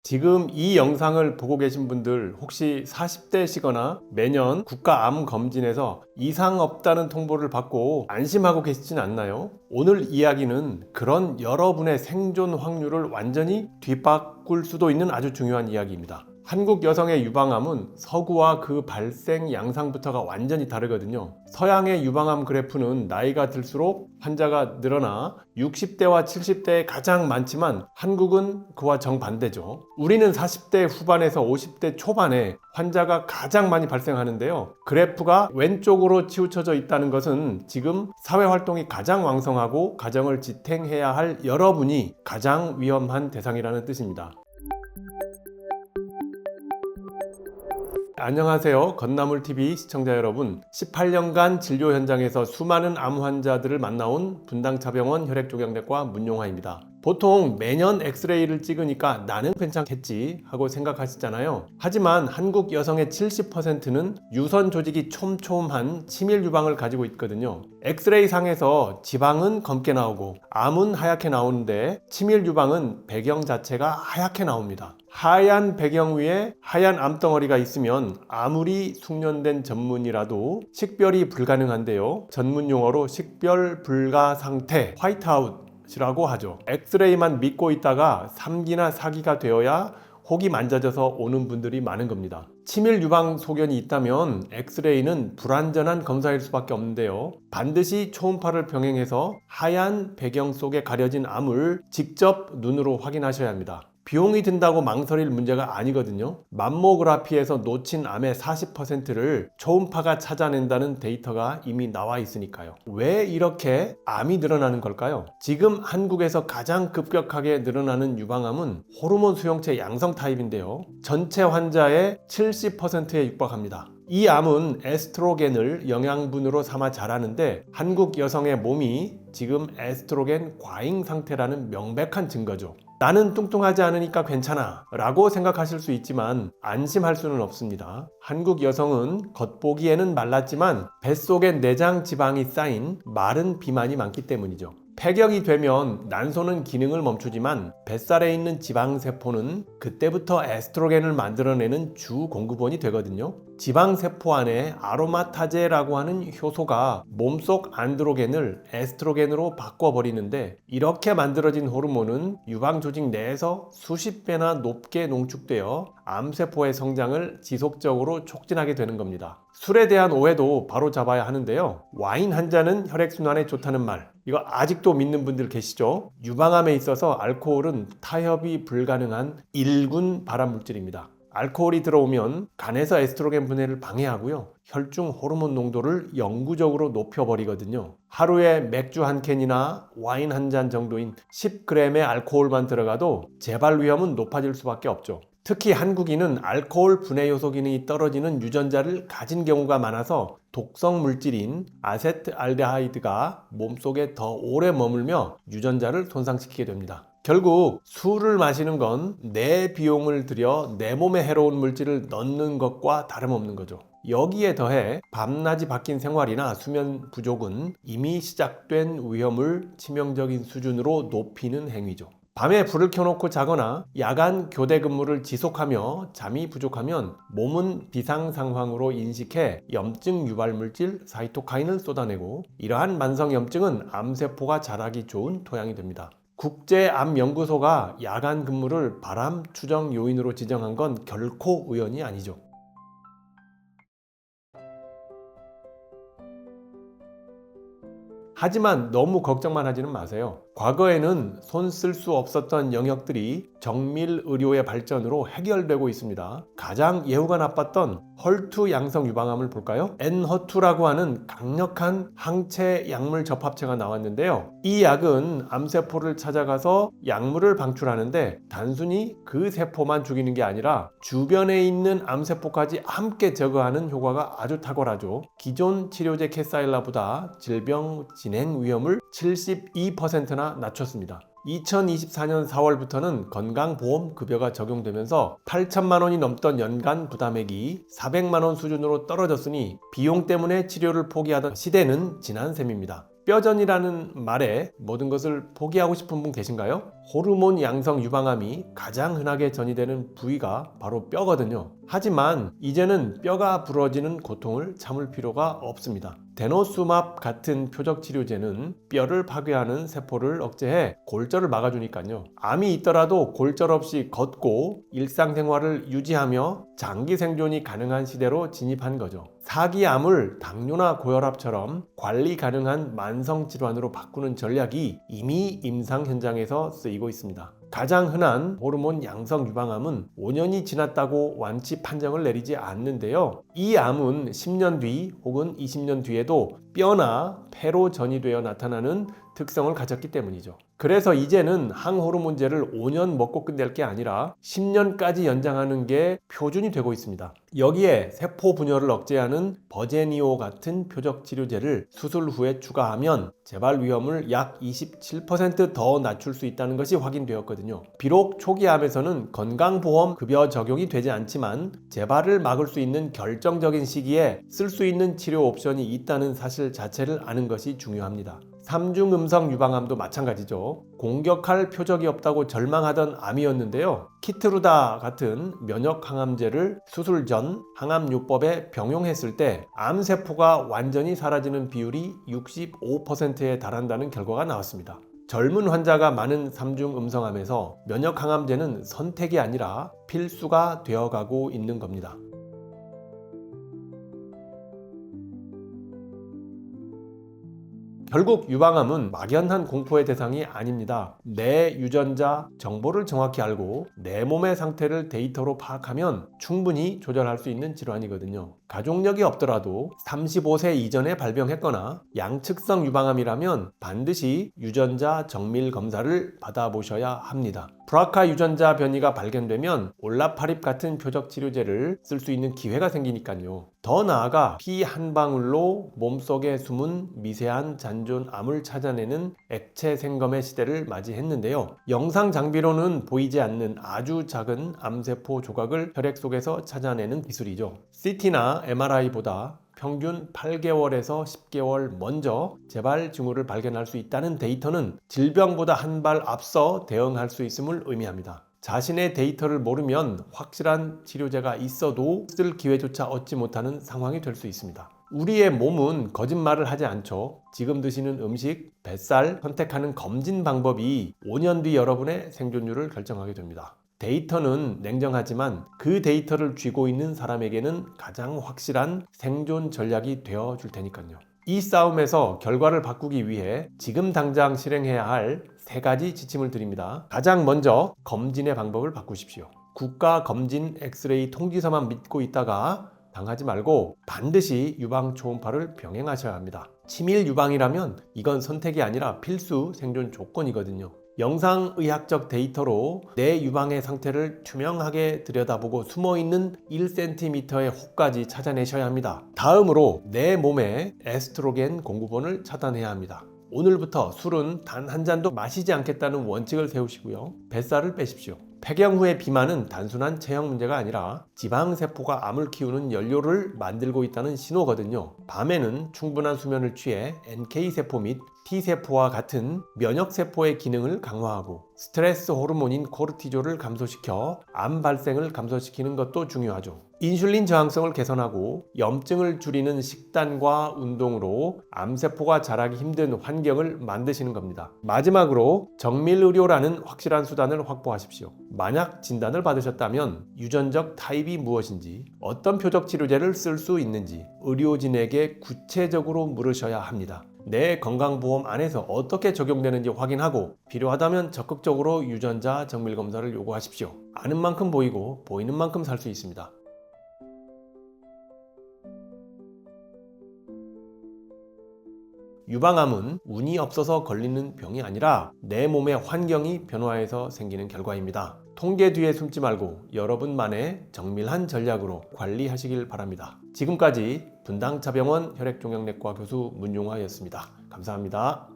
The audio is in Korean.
지금 이 영상을 보고 계신 분들 혹시 40대시거나 매년 국가암검진에서 이상 없다는 통보를 받고 안심하고 계시진 않나요? 오늘 이야기는 그런 여러분의 생존 확률을 완전히 뒤바꿀 수도 있는 아주 중요한 이야기입니다. 한국 여성의 유방암은 서구와 그 발생 양상부터가 완전히 다르거든요. 서양의 유방암 그래프는 나이가 들수록 환자가 늘어나 60대와 70대에 가장 많지만 한국은 그와 정반대죠. 우리는 40대 후반에서 50대 초반에 환자가 가장 많이 발생하는데요. 그래프가 왼쪽으로 치우쳐져 있다는 것은 지금 사회활동이 가장 왕성하고 가정을 지탱해야 할 여러분이 가장 위험한 대상이라는 뜻입니다. 안녕하세요. 건나물TV 시청자 여러분. 18년간 진료 현장에서 수많은 암 환자들을 만나온 분당차병원 혈액종양내과 문용화입니다. 보통 매년 엑스레이를 찍으니까 나는 괜찮겠지 하고 생각하시잖아요. 하지만 한국 여성의 70%는 유선 조직이 촘촘한 치밀 유방을 가지고 있거든요. 엑스레이 상에서 지방은 검게 나오고 암은 하얗게 나오는데 치밀 유방은 배경 자체가 하얗게 나옵니다. 하얀 배경 위에 하얀 암덩어리가 있으면 아무리 숙련된 전문이라도 식별이 불가능한데요. 전문 용어로 식별 불가 상태, 화이트아웃 이라고 하죠. 엑스레이만 믿고 있다가 3기나 4기가 되어야 혹이 만져져서 오는 분들이 많은 겁니다. 치밀 유방 소견이 있다면 엑스레이는 불완전한 검사일 수밖에 없는데요. 반드시 초음파를 병행해서 하얀 배경 속에 가려진 암을 직접 눈으로 확인하셔야 합니다. 비용이 든다고 망설일 문제가 아니거든요. 맘모그라피에서 놓친 암의 40%를 초음파가 찾아낸다는 데이터가 이미 나와 있으니까요. 왜 이렇게 암이 늘어나는 걸까요? 지금 한국에서 가장 급격하게 늘어나는 유방암은 호르몬 수용체 양성 타입인데요. 전체 환자의 70%에 육박합니다. 이 암은 에스트로겐을 영양분으로 삼아 자라는데 한국 여성의 몸이 지금 에스트로겐 과잉 상태라는 명백한 증거죠. 나는 뚱뚱하지 않으니까 괜찮아 라고 생각하실 수 있지만 안심할 수는 없습니다. 한국 여성은 겉보기에는 말랐지만 뱃속에 내장 지방이 쌓인 마른 비만이 많기 때문이죠. 폐경이 되면 난소는 기능을 멈추지만 뱃살에 있는 지방세포는 그때부터 에스트로겐을 만들어내는 주 공급원이 되거든요. 지방세포 안에 아로마타제라고 하는 효소가 몸속 안드로겐을 에스트로겐으로 바꿔버리는데 이렇게 만들어진 호르몬은 유방조직 내에서 수십 배나 높게 농축되어 암세포의 성장을 지속적으로 촉진하게 되는 겁니다. 술에 대한 오해도 바로 잡아야 하는데요. 와인 한 잔은 혈액순환에 좋다는 말, 이거 아직도 믿는 분들 계시죠? 유방암에 있어서 알코올은 타협이 불가능한 1군 발암물질입니다. 알코올이 들어오면 간에서 에스트로겐 분해를 방해하고요. 혈중 호르몬 농도를 영구적으로 높여버리거든요. 하루에 맥주 한 캔이나 와인 한 잔 정도인 10g의 알코올만 들어가도 재발 위험은 높아질 수밖에 없죠. 특히 한국인은 알코올 분해 요소 기능이 떨어지는 유전자를 가진 경우가 많아서 독성 물질인 아세트알데하이드가 몸속에 더 오래 머물며 유전자를 손상시키게 됩니다. 결국 술을 마시는 건 내 비용을 들여 내 몸에 해로운 물질을 넣는 것과 다름없는 거죠. 여기에 더해 밤낮이 바뀐 생활이나 수면 부족은 이미 시작된 위험을 치명적인 수준으로 높이는 행위죠. 밤에 불을 켜놓고 자거나 야간 교대 근무를 지속하며 잠이 부족하면 몸은 비상 상황으로 인식해 염증 유발물질 사이토카인을 쏟아내고 이러한 만성 염증은 암세포가 자라기 좋은 토양이 됩니다. 국제암연구소가 야간 근무를 발암 추정 요인으로 지정한 건 결코 우연이 아니죠. 하지만 너무 걱정만 하지는 마세요. 과거에는 손 쓸 수 없었던 영역들이 정밀 의료의 발전으로 해결되고 있습니다. 가장 예후가 나빴던 헐투 양성 유방암을 볼까요? 엔허투라고 하는 강력한 항체 약물 접합체가 나왔는데요. 이 약은 암세포를 찾아가서 약물을 방출하는데 단순히 그 세포만 죽이는 게 아니라 주변에 있는 암세포까지 함께 제거하는 효과가 아주 탁월하죠. 기존 치료제 캐사일라보다 질병 진행 위험을 72%나 낮췄습니다. 2024년 4월부터는 건강보험급여가 적용되면서 8천만 원이 넘던 연간 부담액이 400만 원 수준으로 떨어졌으니 비용 때문에 치료를 포기하던 시대는 지난 셈입니다. 뼈전이라는 말에 모든 것을 포기하고 싶은 분 계신가요? 호르몬 양성 유방암이 가장 흔하게 전이되는 부위가 바로 뼈거든요. 하지만 이제는 뼈가 부러지는 고통을 참을 필요가 없습니다. 데노수맙 같은 표적 치료제는 뼈를 파괴하는 세포를 억제해 골절을 막아주니까요. 암이 있더라도 골절 없이 걷고 일상생활을 유지하며 장기 생존이 가능한 시대로 진입한 거죠. 사기암을 당뇨나 고혈압처럼 관리 가능한 만성 질환으로 바꾸는 전략이 이미 임상 현장에서 쓰이고 있습니다. 가장 흔한 호르몬 양성 유방암은 5년이 지났다고 완치 판정을 내리지 않는데요. 이 암은 10년 뒤 혹은 20년 뒤에도 뼈나 폐로 전이되어 나타나는 특성을 가졌기 때문이죠. 그래서 이제는 항호르몬제를 5년 먹고 끝낼 게 아니라 10년까지 연장하는 게 표준이 되고 있습니다. 여기에 세포 분열을 억제하는 버제니오 같은 표적 치료제를 수술 후에 추가하면 재발 위험을 약 27% 낮출 수 있다는 것이 확인되었거든요. 비록 초기 암에서는 건강보험 급여 적용이 되지 않지만 재발을 막을 수 있는 결정적인 시기에 쓸 수 있는 치료 옵션이 있다는 사실 자체를 아는 것이 중요합니다. 삼중음성 유방암도 마찬가지죠. 공격할 표적이 없다고 절망하던 암이었는데요. 키트루다 같은 면역 항암제를 수술 전 항암요법에 병용했을 때 암세포가 완전히 사라지는 비율이 65%에 달한다는 결과가 나왔습니다. 젊은 환자가 많은 삼중음성암에서 면역 항암제는 선택이 아니라 필수가 되어가고 있는 겁니다. 결국 유방암은 막연한 공포의 대상이 아닙니다. 내 유전자 정보를 정확히 알고 내 몸의 상태를 데이터로 파악하면 충분히 조절할 수 있는 질환이거든요. 가족력이 없더라도 35세 이전에 발병했거나 양측성 유방암이라면 반드시 유전자 정밀 검사를 받아보셔야 합니다. 브라카 유전자 변이가 발견되면 올라파립 같은 표적 치료제를 쓸 수 있는 기회가 생기니까요. 더 나아가 피 한 방울로 몸속에 숨은 미세한 잔존암을 찾아내는 액체 생검의 시대를 맞이했는데요. 영상 장비로는 보이지 않는 아주 작은 암세포 조각을 혈액 속에서 찾아내는 기술이죠. CT나 MRI보다 평균 8개월에서 10개월 먼저 재발 징후를 발견할 수 있다는 데이터는 질병보다 한 발 앞서 대응할 수 있음을 의미합니다. 자신의 데이터를 모르면 확실한 치료제가 있어도 쓸 기회조차 얻지 못하는 상황이 될 수 있습니다. 우리의 몸은 거짓말을 하지 않죠. 지금 드시는 음식, 뱃살, 선택하는 검진 방법이 5년 뒤 여러분의 생존율을 결정하게 됩니다. 데이터는 냉정하지만 그 데이터를 쥐고 있는 사람에게는 가장 확실한 생존 전략이 되어 줄 테니까요. 이 싸움에서 결과를 바꾸기 위해 지금 당장 실행해야 할 3가지 지침을 드립니다. 가장 먼저 검진의 방법을 바꾸십시오. 국가 검진 엑스레이 통지서만 믿고 있다가 당하지 말고 반드시 유방 초음파를 병행하셔야 합니다. 치밀 유방이라면 이건 선택이 아니라 필수 생존 조건이거든요. 영상의학적 데이터로 내 유방의 상태를 투명하게 들여다보고 숨어있는 1cm의 혹까지 찾아내셔야 합니다. 다음으로 내 몸의 에스트로겐 공급원을 차단해야 합니다. 오늘부터 술은 단 한 잔도 마시지 않겠다는 원칙을 세우시고요. 뱃살을 빼십시오. 폐경 후의 비만은 단순한 체형 문제가 아니라 지방세포가 암을 키우는 연료를 만들고 있다는 신호거든요. 밤에는 충분한 수면을 취해 NK세포 및 T세포와 같은 면역세포의 기능을 강화하고 스트레스 호르몬인 코르티졸을 감소시켜 암 발생을 감소시키는 것도 중요하죠. 인슐린 저항성을 개선하고 염증을 줄이는 식단과 운동으로 암세포가 자라기 힘든 환경을 만드시는 겁니다. 마지막으로 정밀의료라는 확실한 수단을 확보하십시오. 만약 진단을 받으셨다면 유전적 타입이 무엇인지, 어떤 표적 치료제를 쓸 수 있는지 의료진에게 구체적으로 물으셔야 합니다. 내 건강보험 안에서 어떻게 적용되는지 확인하고 필요하다면 적극적으로 유전자 정밀 검사를 요구하십시오. 아는 만큼 보이고 보이는 만큼 살 수 있습니다. 유방암은 운이 없어서 걸리는 병이 아니라 내 몸의 환경이 변화해서 생기는 결과입니다. 통계 뒤에 숨지 말고 여러분만의 정밀한 전략으로 관리하시길 바랍니다. 지금까지 분당차병원 혈액종양내과 교수 문용화였습니다. 감사합니다.